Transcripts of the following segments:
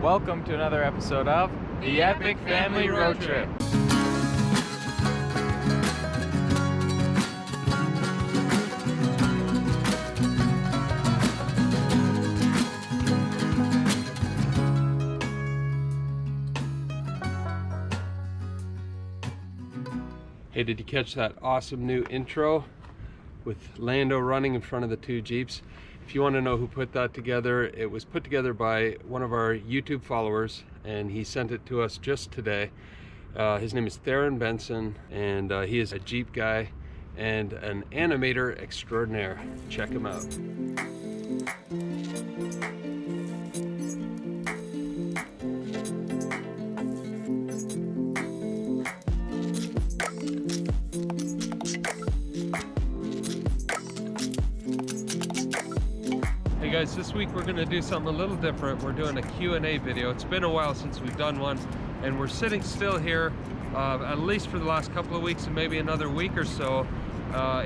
Welcome to another episode of The Epic Family Road Trip. Hey, did you catch that awesome new intro with Lando running in front of the two Jeeps? If you want to know who put that together, it was put together by one of our YouTube followers, and he sent it to us just today. His name is Theron Benson, and he is a Jeep guy and an animator extraordinaire. Check him out. Hey guys, this week we're going to do something a little different. We're doing a Q&A video. It's been a while since we've done one, and we're sitting still here at least for the last couple of weeks and maybe another week or so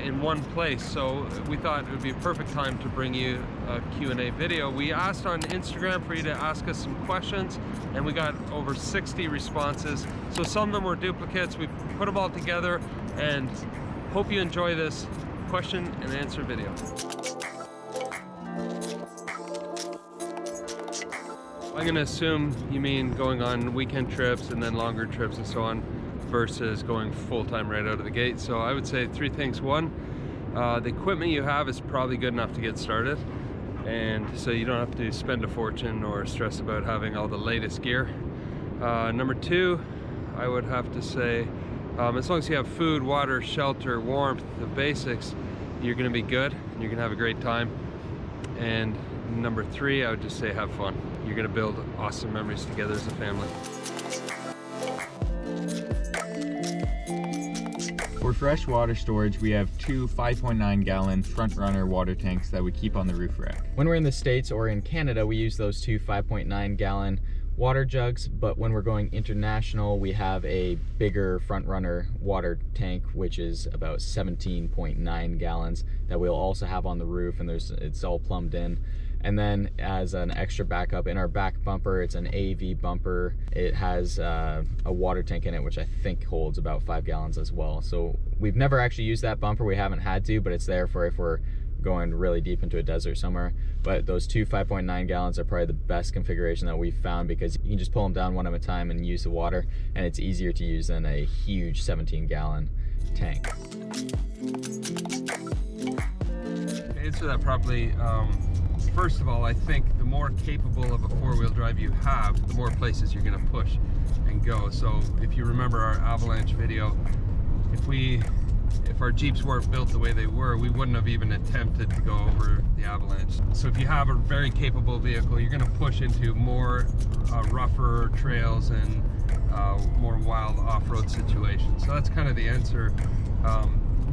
in one place. So we thought it would be a perfect time to bring you a Q&A video. We asked on Instagram for you to ask us some questions, and we got over 60 responses. So some of them were duplicates. We put them all together, and hope you enjoy this question and answer video. I'm going to assume you mean going on weekend trips and then longer trips and so on versus going full-time right out of the gate. So I would say three things. One, the equipment you have is probably good enough to get started, and so you don't have to spend a fortune or stress about having all the latest gear. Number two, I would have to say as long as you have food, water, shelter, warmth, the basics, you're going to be good and you're going to have a great time. And number three, I would just say have fun. You're going to build awesome memories together as a family. For fresh water storage, we have two 5.9 gallon front runner water tanks that we keep on the roof rack. When we're in the States or in Canada, we use those two 5.9 gallon water jugs, but when we're going international, we have a bigger front runner water tank, which is about 17.9 gallons that we'll also have on the roof, and it's all plumbed in. And then as an extra backup, in our back bumper, it's an AV bumper. It has a water tank in it, which I think holds about 5 gallons as well. So we've never actually used that bumper. We haven't had to, but it's there for if we're going really deep into a desert somewhere. But those two 5.9 gallons are probably the best configuration that we've found, because you can just pull them down one at a time and use the water, and it's easier to use than a huge 17 gallon tank. To answer that properly, first of all, I think the more capable of a four-wheel drive you have, the more places you're going to push and go. So if you remember our avalanche video, if our Jeeps weren't built the way they were, we wouldn't have even attempted to go over the avalanche. So if you have a very capable vehicle, you're going to push into more rougher trails and more wild off-road situations. So that's kind of the answer.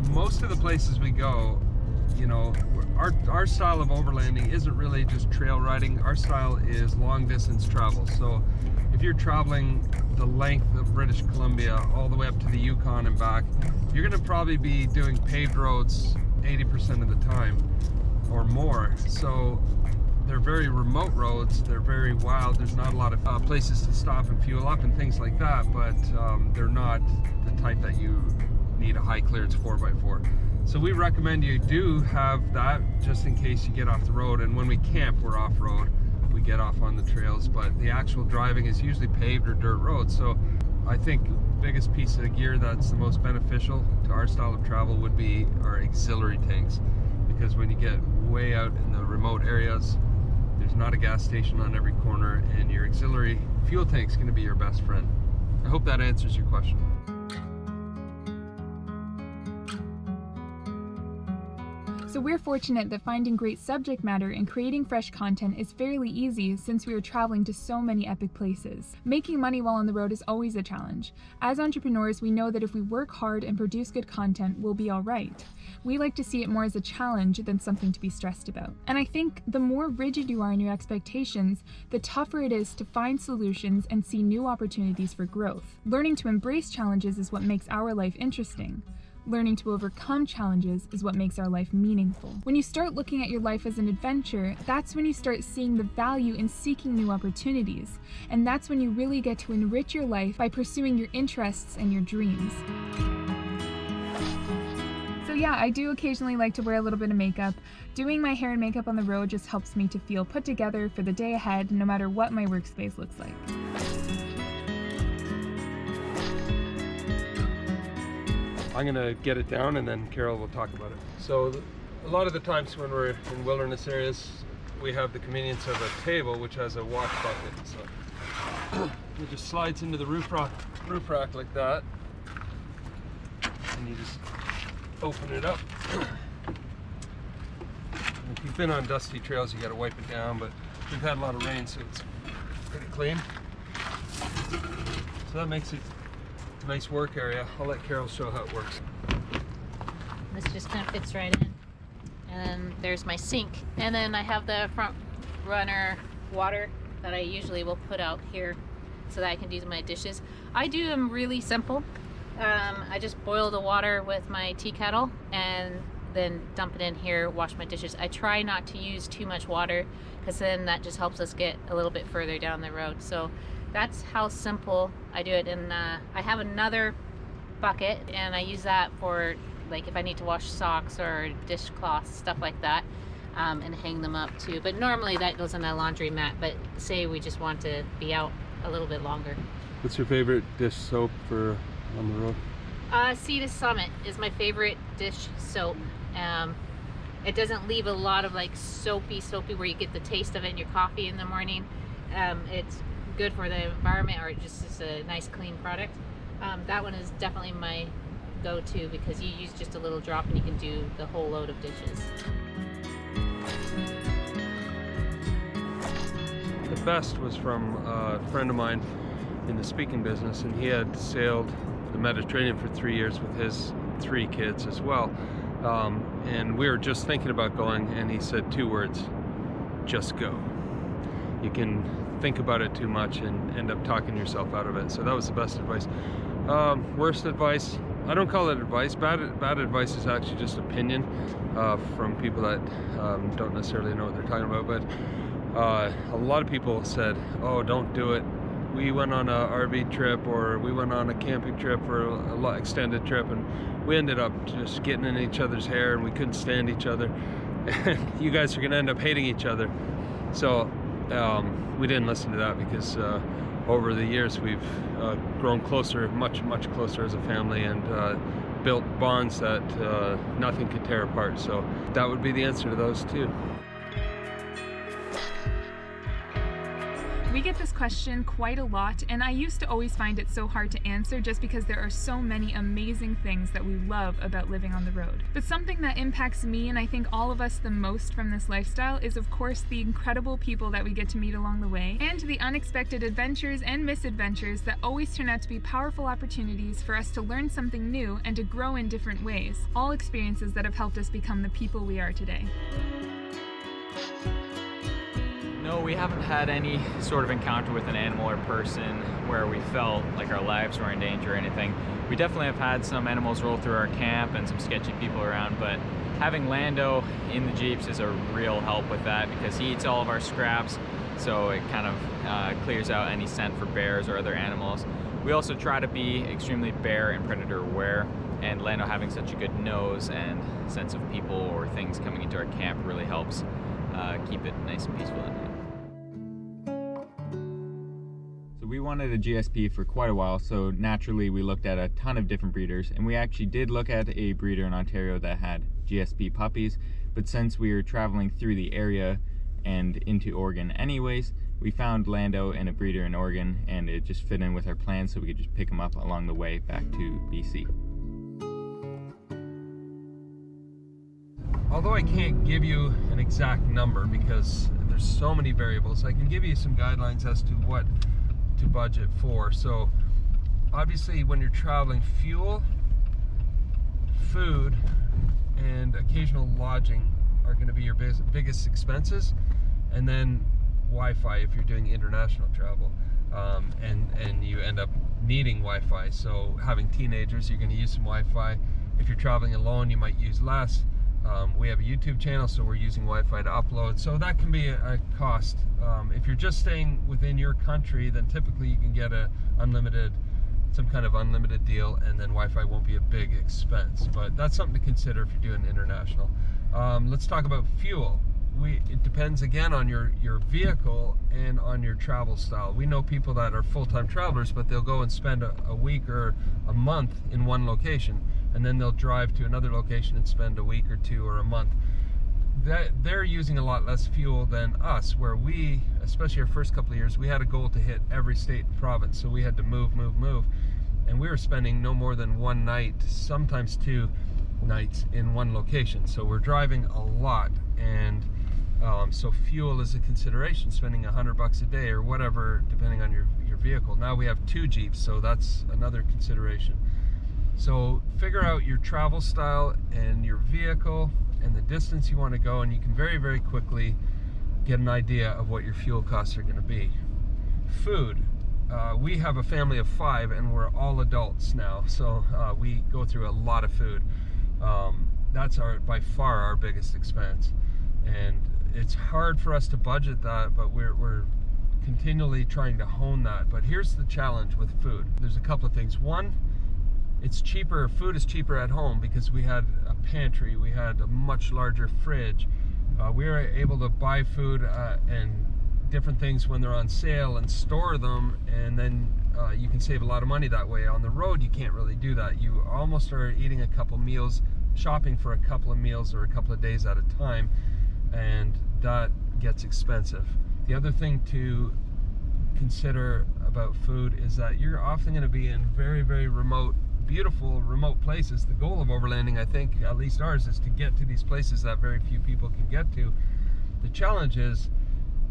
Most of the places we go, you know, our style of overlanding isn't really just trail riding. Our style is long distance travel. So if you're traveling the length of British Columbia all the way up to the Yukon and back, you're going to probably be doing paved roads 80% of the time or more. So they're very remote roads, they're very wild, there's not a lot of places to stop and fuel up and things like that, but they're not the type that you need a high clearance 4x4. So we recommend you do have that just in case you get off the road, and when we camp we're off-road, we get off on the trails, but the actual driving is usually paved or dirt roads. So I think the biggest piece of gear that's the most beneficial to our style of travel would be our auxiliary tanks, because when you get way out in the remote areas, there's not a gas station on every corner, and your auxiliary fuel tank's going to be your best friend. I hope that answers your question. So we're fortunate that finding great subject matter and creating fresh content is fairly easy, since we are traveling to so many epic places. Making money while on the road is always a challenge. As entrepreneurs, we know that if we work hard and produce good content, we'll be all right. We like to see it more as a challenge than something to be stressed about. And I think the more rigid you are in your expectations, the tougher it is to find solutions and see new opportunities for growth. Learning to embrace challenges is what makes our life interesting. Learning to overcome challenges is what makes our life meaningful. When you start looking at your life as an adventure, that's when you start seeing the value in seeking new opportunities. And that's when you really get to enrich your life by pursuing your interests and your dreams. So yeah, I do occasionally like to wear a little bit of makeup. Doing my hair and makeup on the road just helps me to feel put together for the day ahead, no matter what my workspace looks like. I'm gonna get it down and then Carol will talk about it. So a lot of the times when we're in wilderness areas, we have the convenience of a table which has a wash bucket. So it just slides into the roof rack like that, and you just open it up. If you've been on dusty trails, you gotta wipe it down, but we've had a lot of rain, so it's pretty clean. So that makes it a nice work area. I'll let Carol show how it works. This just kind of fits right in. And there's my sink. And then I have the front runner water that I usually will put out here so that I can do my dishes. I do them really simple. I just boil the water with my tea kettle and then dump it in here, wash my dishes. I try not to use too much water because then that just helps us get a little bit further down the road. So that's how simple I do it. And I have another bucket and I use that for like if I need to wash socks or dishcloths, stuff like that, and hang them up too. But normally that goes in a laundry mat, but say we just want to be out a little bit longer. What's your favorite dish soap for on the road? Sea to Summit is my favorite dish soap. It doesn't leave a lot of like soapy where you get the taste of it in your coffee in the morning. It's good for the environment, or it just is a nice clean product. That one is definitely my go-to because you use just a little drop and you can do the whole load of dishes. The best was from a friend of mine in the speaking business, and he had sailed the Mediterranean for 3 years with his 3 kids as well. And we were just thinking about going, and he said 2 words: just go. You can think about it too much and end up talking yourself out of it. So that was the best advice. Worst advice, I don't call it advice. Bad advice is actually just opinion from people that don't necessarily know what they're talking about. But a lot of people said, oh, don't do it. We went on a RV trip, or we went on a camping trip, or a extended trip, and we ended up just getting in each other's hair and we couldn't stand each other. And you guys are gonna end up hating each other. So we didn't listen to that because over the years we've grown closer, much closer as a family, and built bonds that nothing could tear apart. So that would be the answer to those 2. We get this question quite a lot, and I used to always find it so hard to answer just because there are so many amazing things that we love about living on the road. But something that impacts me, and I think all of us the most from this lifestyle, is of course the incredible people that we get to meet along the way, and the unexpected adventures and misadventures that always turn out to be powerful opportunities for us to learn something new and to grow in different ways. All experiences that have helped us become the people we are today. No, we haven't had any sort of encounter with an animal or person where we felt like our lives were in danger or anything. We definitely have had some animals roll through our camp and some sketchy people around, but having Lando in the Jeeps is a real help with that because he eats all of our scraps, so it kind of clears out any scent for bears or other animals. We also try to be extremely bear and predator aware, and Lando having such a good nose and sense of people or things coming into our camp really helps keep it nice and peaceful at night. We wanted a GSP for quite a while, so naturally we looked at a ton of different breeders, and we actually did look at a breeder in Ontario that had GSP puppies, but since we were traveling through the area and into Oregon anyways, we found Lando and a breeder in Oregon, and it just fit in with our plans so we could just pick him up along the way back to BC. Although I can't give you an exact number because there's so many variables, I can give you some guidelines as to what to budget for. So obviously when you're traveling, fuel, food, and occasional lodging are going to be your biggest expenses, and then Wi-Fi if you're doing international travel, and you end up needing Wi-Fi. So having teenagers, you're going to use some Wi-Fi. If you're traveling alone, you might use less. We have a YouTube channel, so we're using Wi-Fi to upload, so that can be a cost. If you're just staying within your country, then typically you can get some kind of unlimited deal, and then Wi-Fi won't be a big expense. But that's something to consider if you're doing international. Let's talk about fuel. It depends again on your vehicle and on your travel style. We know people that are full-time travelers, but they'll go and spend a week or a month in one location, and then they'll drive to another location and spend a week or two or a month. They're using a lot less fuel than us, where we, especially our first couple of years, we had a goal to hit every state and province, so we had to move, and we were spending no more than one night, sometimes 2 nights in one location. So we're driving a lot, and so fuel is a consideration, spending $100 a day or whatever, depending on your vehicle. Now we have 2 Jeeps, so that's another consideration. So figure out your travel style and your vehicle and the distance you want to go, and you can very, very quickly get an idea of what your fuel costs are going to be. Food. We have a family of 5, and we're all adults now, so we go through a lot of food. That's by far our biggest expense, and it's hard for us to budget that, but we're continually trying to hone that. But here's the challenge with food. There's a couple of things. One, it's cheaper, food is cheaper at home because we had a pantry, we had a much larger fridge. We were able to buy food and different things when they're on sale and store them, and then you can save a lot of money that way. On the road, you can't really do that. You almost are eating a couple meals, shopping for a couple of meals or a couple of days at a time, and that gets expensive. The other thing to consider about food is that you're often going to be in very, very remote, beautiful remote places. The goal of overlanding, I think, at least ours, is to get to these places that very few people can get to. The challenge is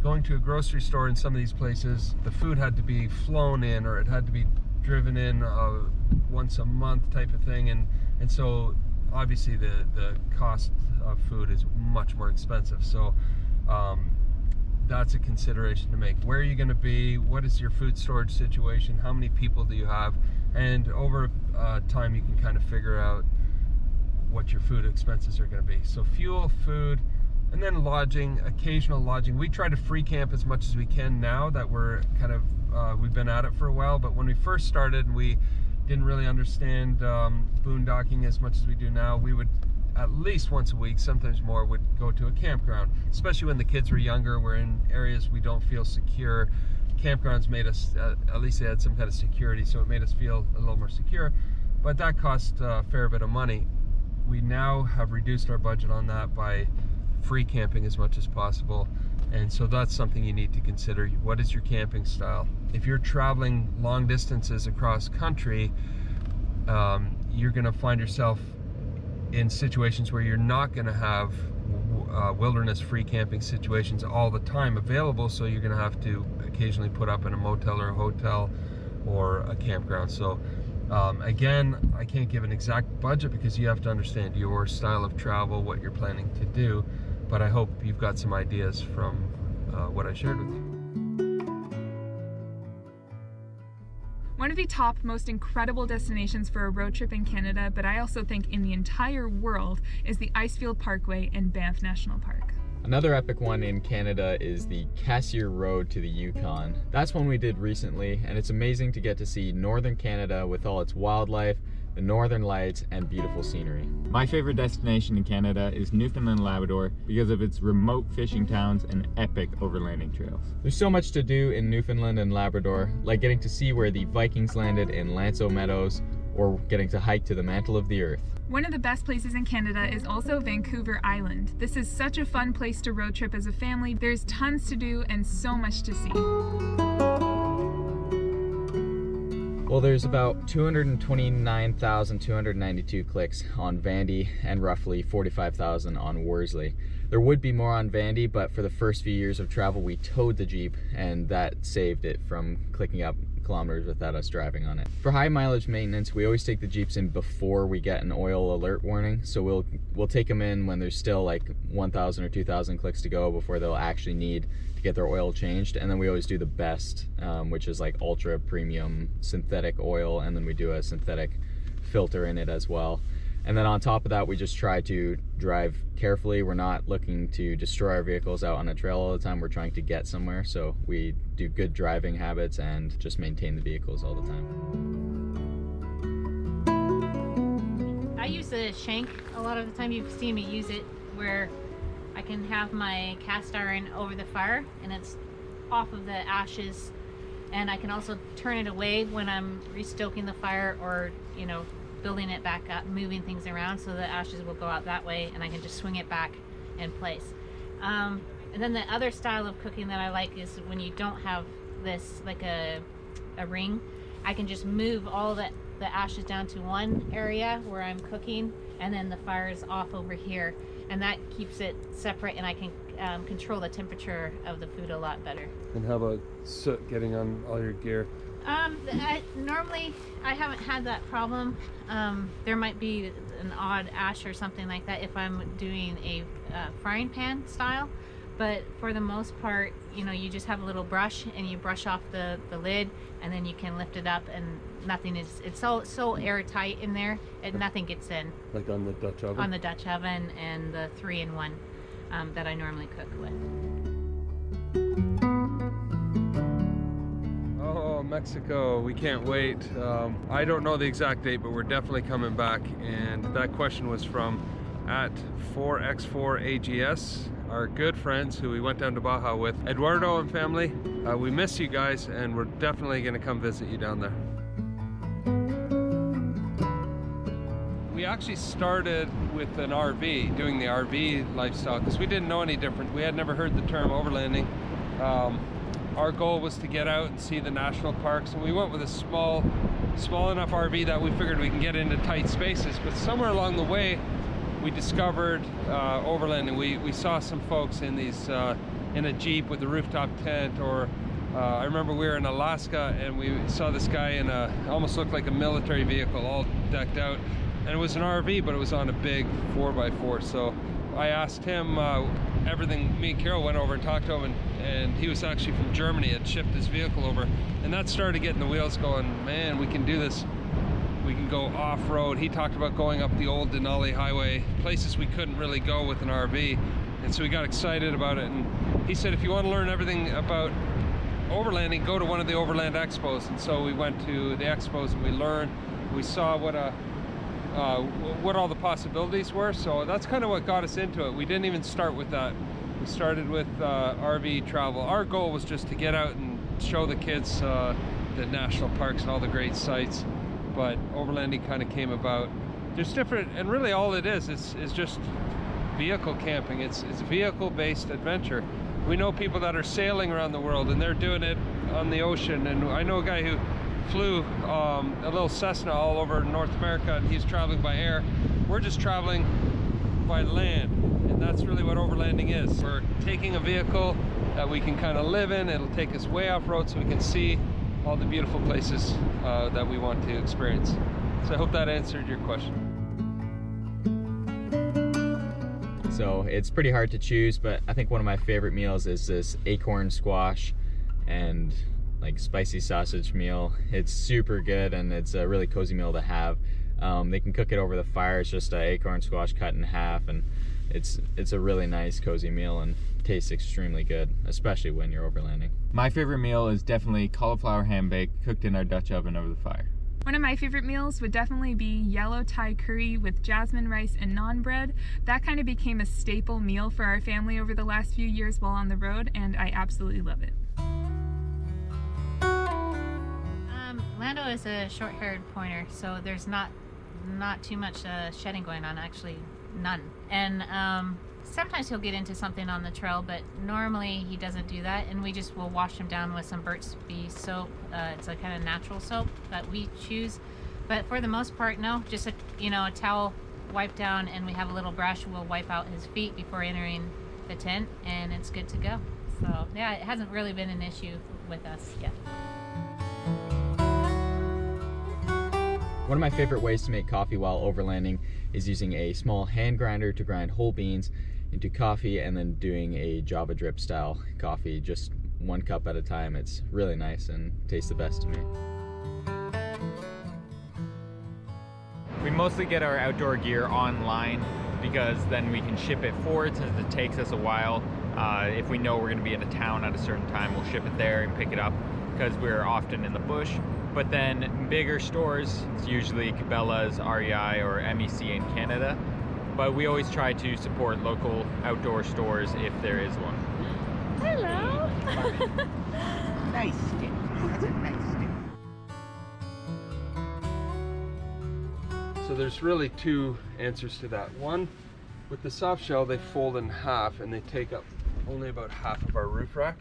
going to a grocery store in some of these places. The food had to be flown in, or it had to be driven in once a month type of thing, and so obviously the cost of food is much more expensive. So that's a consideration to make. Where are you going to be? What is your food storage situation? How many people do you have? And over time you can kind of figure out what your food expenses are going to be. So fuel, food, and then lodging, occasional lodging. We try to free camp as much as we can now that we're kind of, we've been at it for a while, but when we first started, we didn't really understand boondocking as much as we do now. We would, at least once a week, sometimes more, would go to a campground, especially when the kids were younger. We're in areas we don't feel secure. Campgrounds made us, at least they had some kind of security, so it made us feel a little more secure, but that cost a fair bit of money. We now have reduced our budget on that by free camping as much as possible, and so that's something you need to consider. What is your camping style? If you're traveling long distances across country, you're going to find yourself in situations where you're not going to have wilderness free camping situations all the time available, so you're going to have to occasionally put up in a motel or a hotel or a campground. So again, I can't give an exact budget because you have to understand your style of travel, what you're planning to do, but I hope you've got some ideas from what I shared with you. One of the top, most incredible destinations for a road trip in Canada, but I also think in the entire world, is the Icefield Parkway in Banff National Park. Another epic one in Canada is the Cassiar Road to the Yukon. That's one we did recently, and it's amazing to get to see northern Canada with all its wildlife, the northern lights, and beautiful scenery. My favorite destination in Canada is Newfoundland and Labrador because of its remote fishing towns and epic overlanding trails. There's so much to do in Newfoundland and Labrador, like getting to see where the Vikings landed in Lanceau Meadows, or getting to hike to the mantle of the earth. One of the best places in Canada is also Vancouver Island. This is such a fun place to road trip as a family. There's tons to do and so much to see. Well, there's about 229,292 clicks on Vandy and roughly 45,000 on Worsley. There would be more on Vandy, but for the first few years of travel, we towed the Jeep, and that saved it from clicking up kilometers without us driving on it. For high mileage maintenance, we always take the Jeeps in before we get an oil alert warning, so we'll take them in when there's still like 1,000 or 2,000 clicks to go before they'll actually need to get their oil changed. And then we always do the best, which is like ultra premium synthetic oil, and then we do a synthetic filter in it as well. And then on top of that, we just try to drive carefully. We're not looking to destroy our vehicles out on a trail all the time. We're trying to get somewhere. So we do good driving habits and just maintain the vehicles all the time. I use the shank a lot of the time. You've seen me use it where I can have my cast iron over the fire and it's off of the ashes, and I can also turn it away when I'm restoking the fire or, you know, building it back up, moving things around, so the ashes will go out that way and I can just swing it back in place. And then the other style of cooking that I like is when you don't have this like a ring, I can just move all the ashes down to one area where I'm cooking, and then the fire is off over here, and that keeps it separate, and I can control the temperature of the food a lot better. And how about soot getting on all your gear? Normally I haven't had that problem. There might be an odd ash or something like that if I'm doing a frying pan style, but for the most part, you know, you just have a little brush and you brush off the lid, and then you can lift it up, and nothing is, it's so airtight in there, and nothing gets in. Like on the Dutch oven? On the Dutch oven and the 3-in-1 that I normally cook with. Oh, Mexico, we can't wait. I don't know the exact date, but we're definitely coming back. And that question was from at 4x4AGS, our good friends who we went down to Baja with. Eduardo and family, we miss you guys, and we're definitely gonna come visit you down there. We actually started with an RV, doing the RV lifestyle, because we didn't know any different. We had never heard the term overlanding. Our goal was to get out and see the national parks, and we went with a small enough RV that we figured we can get into tight spaces. But somewhere along the way, we discovered overlanding. We saw some folks in these in a Jeep with a rooftop tent, or I remember we were in Alaska and we saw this guy in almost looked like a military vehicle, all decked out. And it was an RV, but it was on a big 4x4. So I asked him everything. Me and Carol went over and talked to him, and he was actually from Germany, had shipped his vehicle over. And that started getting the wheels going. Man, we can do this. We can go off-road. He talked about going up the old Denali Highway, places we couldn't really go with an RV. And so we got excited about it. And he said, if you want to learn everything about overlanding, go to one of the overland expos. And so we went to the expos and we learned. We saw what all the possibilities were. So that's kind of what got us into it. We didn't even start with that. We started with RV travel. Our goal was just to get out and show the kids the national parks and all the great sites. But overlanding kind of came about. There's different, and really all it is just vehicle camping. It's vehicle-based adventure. We know people that are sailing around the world, and they're doing it on the ocean. And I know a guy who flew a little Cessna all over North America, and he's traveling by air. We're just traveling by land, and that's really what overlanding is. We're taking a vehicle that we can kind of live in. It'll take us way off-road so we can see all the beautiful places that we want to experience. So I hope that answered your question. So it's pretty hard to choose, but I think one of my favorite meals is this acorn squash and like spicy sausage meal. It's super good, and it's a really cozy meal to have. They can cook it over the fire. It's just an acorn squash cut in half, and it's a really nice cozy meal and tastes extremely good, especially when you're overlanding. My favorite meal is definitely cauliflower ham bake cooked in our Dutch oven over the fire. One of my favorite meals would definitely be yellow Thai curry with jasmine rice and naan bread. That kind of became a staple meal for our family over the last few years while on the road, and I absolutely love it. Lando is a short-haired pointer, so there's not too much shedding going on, actually none. And sometimes he'll get into something on the trail, but normally he doesn't do that, and we just will wash him down with some Burt's Bees soap. It's a kind of natural soap that we choose, but for the most part, no, just a towel wipe down, and we have a little brush. We'll wipe out his feet before entering the tent, and it's good to go. So yeah, it hasn't really been an issue with us yet. One of my favorite ways to make coffee while overlanding is using a small hand grinder to grind whole beans into coffee, and then doing a Java drip style coffee, just 1 cup at a time. It's really nice and tastes the best to me. We mostly get our outdoor gear online because then we can ship it forward since it takes us a while. If we know we're going to be in a town at a certain time, we'll ship it there and pick it up because we're often in the bush. But then bigger stores, it's usually Cabela's, REI, or MEC in Canada. But we always try to support local outdoor stores if there is one. Hello. Nice stick. That's a nice stick. So there's really two answers to that. One, with the soft shell, they fold in half and they take up only about half of our roof rack.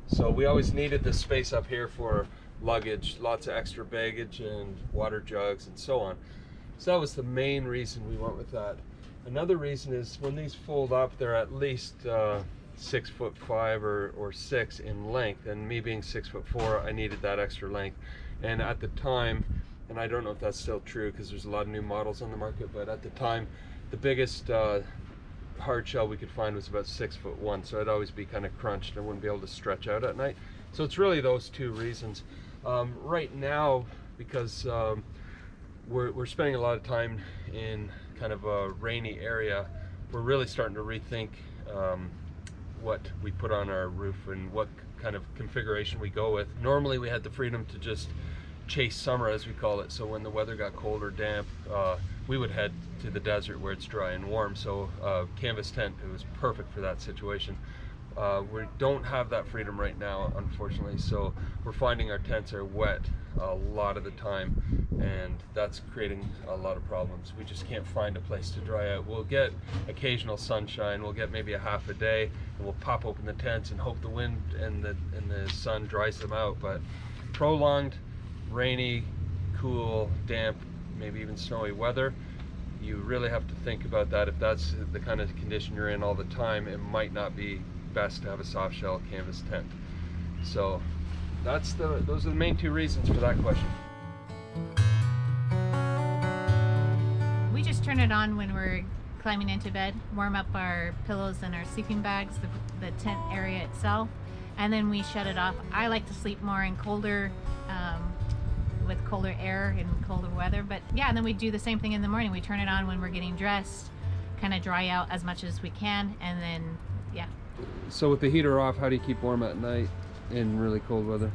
So we always needed this space up here for luggage, lots of extra baggage and water jugs and so on. So that was the main reason we went with that. Another reason is when these fold up, they're at least 6'5" or 6 in length, and me being 6'4", I needed that extra length. And at the time, and I don't know if that's still true because there's a lot of new models on the market, but at the time, the biggest hard shell we could find was about 6'1", so I'd always be kind of crunched and wouldn't be able to stretch out at night. So it's really those two reasons. Right now, because we're spending a lot of time in kind of a rainy area, we're really starting to rethink what we put on our roof and what kind of configuration we go with. Normally we had the freedom to just chase summer, as we call it, so when the weather got cold or damp, we would head to the desert where it's dry and warm. So canvas tent, it was perfect for that situation. We don't have that freedom right now, unfortunately, so we're finding our tents are wet a lot of the time, and that's creating a lot of problems. We just can't find a place to dry out. We'll get occasional sunshine, we'll get maybe a half a day, and we'll pop open the tents and hope the wind and the sun dries them out. But prolonged rainy, cool, damp, maybe even snowy weather, you really have to think about that. If that's the kind of condition you're in all the time, it might not be best to have a soft shell canvas tent. So those are the main two reasons for that question. We just turn it on when we're climbing into bed, warm up our pillows and our sleeping bags, the tent area itself, and then we shut it off. I like to sleep more in colder, with colder air and colder weather, but yeah, and then we do the same thing in the morning. We turn it on when we're getting dressed, kind of dry out as much as we can, and then yeah. So with the heater off, how do you keep warm at night in really cold weather?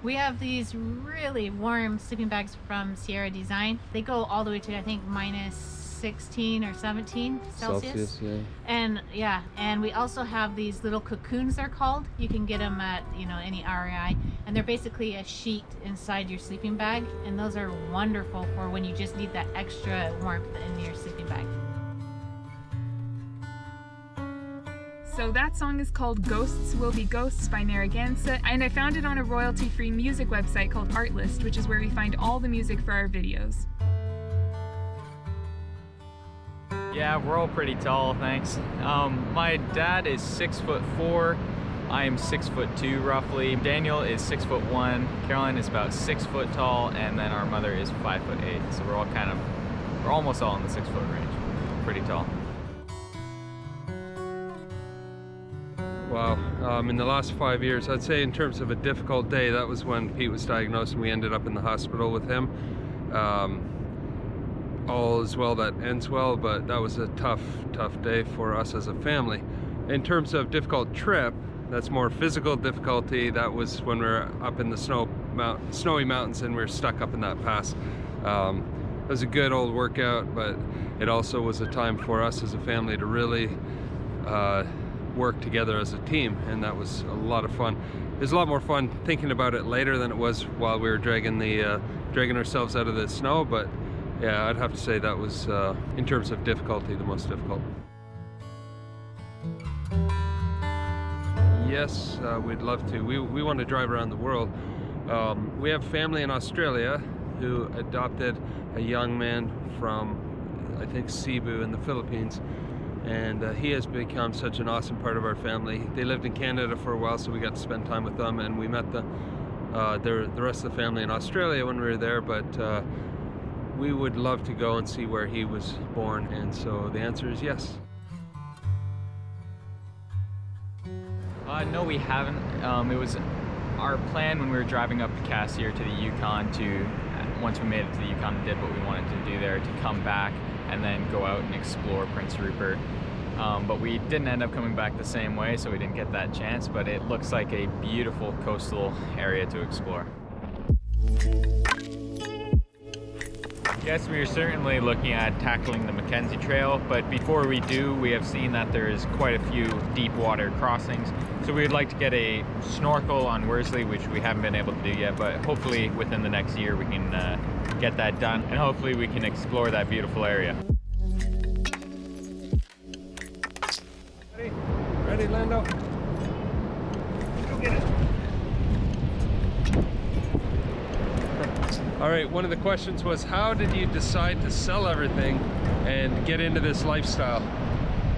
We have these really warm sleeping bags from Sierra Design. They go all the way to, I think, minus 16 or 17 Celsius. Yeah. And yeah, and we also have these little cocoons, they're called. You can get them at, you know, any REI, and they're basically a sheet inside your sleeping bag, and those are wonderful for when you just need that extra warmth in your sleeping bag. So that song is called Ghosts Will Be Ghosts by Narragansett, and I found it on a royalty-free music website called Artlist, which is where we find all the music for our videos. Yeah, we're all pretty tall, thanks. My dad is 6'4". I am 6'2" roughly. Daniel is 6'1". Caroline is about 6 foot tall, and then our mother is 5'8". So we're almost all in the 6 foot range. Pretty tall. Wow, in the last 5 years, I'd say in terms of a difficult day, that was when Pete was diagnosed and we ended up in the hospital with him. All is well that ends well, but that was a tough day for us as a family. In terms of difficult trip, that's more physical difficulty. That was when we were up in the snowy mountains and we were stuck up in that pass. It was a good old workout, but it also was a time for us as a family to really work together as a team, and that was a lot of fun. It was a lot more fun thinking about it later than it was while we were dragging ourselves out of the snow, but yeah, I'd have to say that was, in terms of difficulty, the most difficult. Yes, we'd love to. We want to drive around the world. We have family in Australia who adopted a young man from, I think, Cebu in the Philippines, and he has become such an awesome part of our family. They lived in Canada for a while, so we got to spend time with them, and we met the rest of the family in Australia when we were there, but we would love to go and see where he was born, and so the answer is yes. No, we haven't. It was our plan when we were driving up to Cassier to the Yukon to once we made it to the Yukon and did what we wanted to do there, to come back and then go out and explore Prince Rupert. But we didn't end up coming back the same way, so we didn't get that chance, but it looks like a beautiful coastal area to explore. Yes, we are certainly looking at tackling the Mackenzie Trail, but before we do, we have seen that there's quite a few deep water crossings. So we would like to get a snorkel on Worsley, which we haven't been able to do yet, but hopefully within the next year we can get that done, and hopefully we can explore that beautiful area. Ready, Lando? Go get it. All right, one of the questions was, how did you decide to sell everything and get into this lifestyle?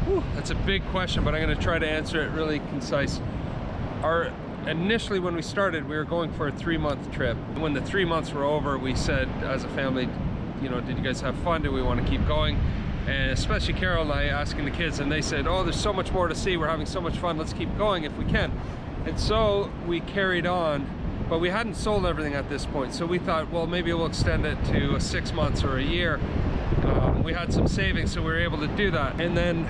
Whew, that's a big question, but I'm gonna try to answer it really concise. Initially when we started, we were going for a 3-month trip. When the 3 months were over, we said as a family, you know, did you guys have fun? Do we want to keep going? And especially Carol and I asking the kids, and they said, oh, there's so much more to see. We're having so much fun. Let's keep going if we can. And so we carried on, but we hadn't sold everything at this point. So we thought, well, maybe we'll extend it to 6 months or a year. We had some savings, so we were able to do that. And then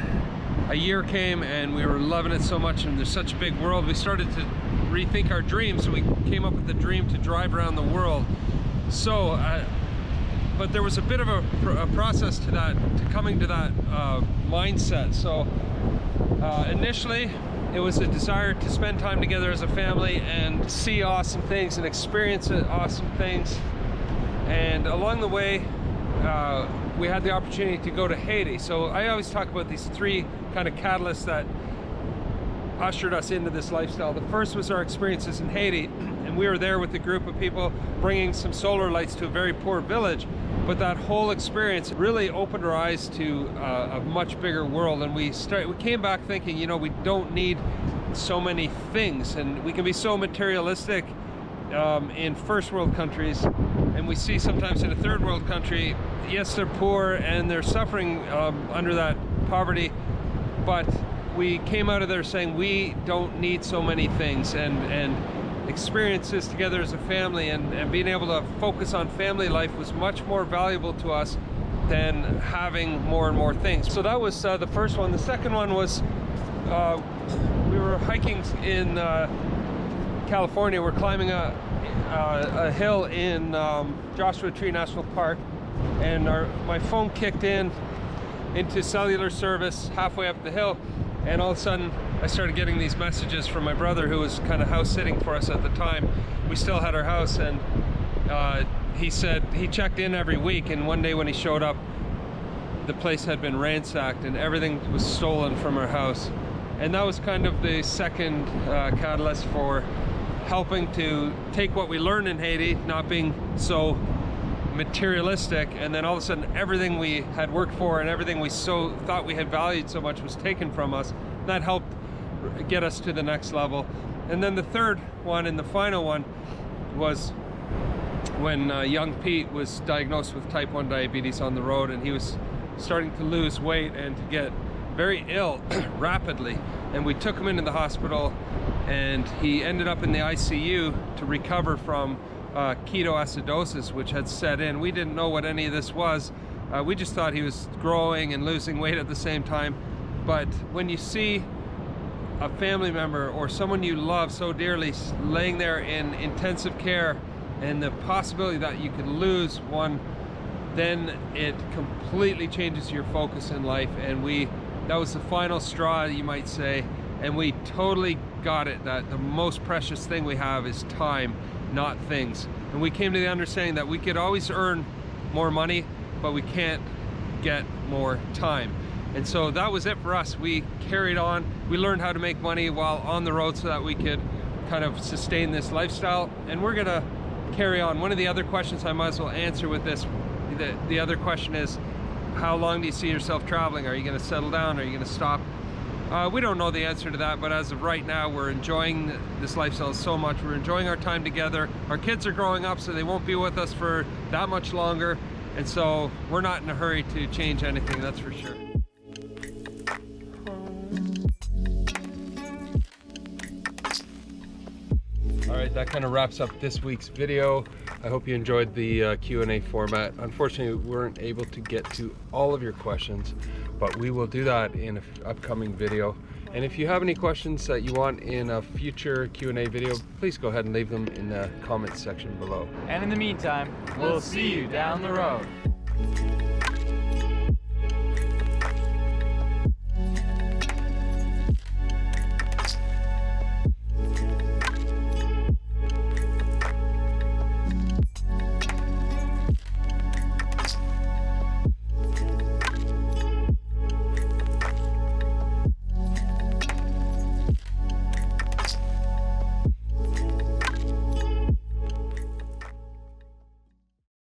a year came and we were loving it so much, and there's such a big world. We started to rethink our dreams. So we came up with the dream to drive around the world. So, but there was a bit of a process to that, to coming to that mindset. So initially it was a desire to spend time together as a family and see awesome things and experience awesome things. And along the way, we had the opportunity to go to Haiti. So I always talk about these 3 kind of catalysts that ushered us into this lifestyle. The first was our experiences in Haiti, and we were there with a group of people bringing some solar lights to a very poor village. But that whole experience really opened our eyes to a much bigger world, and we came back thinking, you know, we don't need so many things, and we can be so materialistic in first world countries, and we see sometimes in a third world country, yes, they're poor and they're suffering under that poverty, but we came out of there saying we don't need so many things, and experiences together as a family and being able to focus on family life was much more valuable to us than having more and more things. So that was the first one. The second one was we were hiking in California. We're climbing a hill in Joshua Tree National Park, and my phone kicked into cellular service halfway up the hill, and all of a sudden I started getting these messages from my brother, who was kind of house sitting for us at the time. We still had our house, and he said he checked in every week, and one day when he showed up, the place had been ransacked and everything was stolen from our house. And that was kind of the second catalyst for helping to take what we learned in Haiti, not being so materialistic, and then all of a sudden everything we had worked for and everything we thought we had valued so much was taken from us. That helped get us to the next level. And then the third one and the final one was when young Pete was diagnosed with type 1 diabetes on the road, and he was starting to lose weight and to get very ill rapidly, and we took him into the hospital, and he ended up in the ICU to recover from ketoacidosis, which had set in. We didn't know what any of this was. We just thought he was growing and losing weight at the same time. But when you see a family member or someone you love so dearly laying there in intensive care, and the possibility that you could lose one, then it completely changes your focus in life. And that was the final straw, you might say, and we totally got it, that the most precious thing we have is time, not things. And we came to the understanding that we could always earn more money, but we can't get more time. And so that was it for us. We carried on. We learned how to make money while on the road so that we could kind of sustain this lifestyle. And we're gonna carry on. One of the other questions I might as well answer with this, the other question is, how long do you see yourself traveling? Are you gonna settle down? Are you gonna stop? We don't know the answer to that, but as of right now, we're enjoying this lifestyle so much. We're enjoying our time together. Our kids are growing up, so they won't be with us for that much longer. And so we're not in a hurry to change anything, that's for sure. All right, right, that kind of wraps up this week's video. I hope you enjoyed the Q&A format. Unfortunately, we weren't able to get to all of your questions, but we will do that in an upcoming video. And if you have any questions that you want in a future Q&A video, please go ahead and leave them in the comments section below. And in the meantime, we'll see you down the road.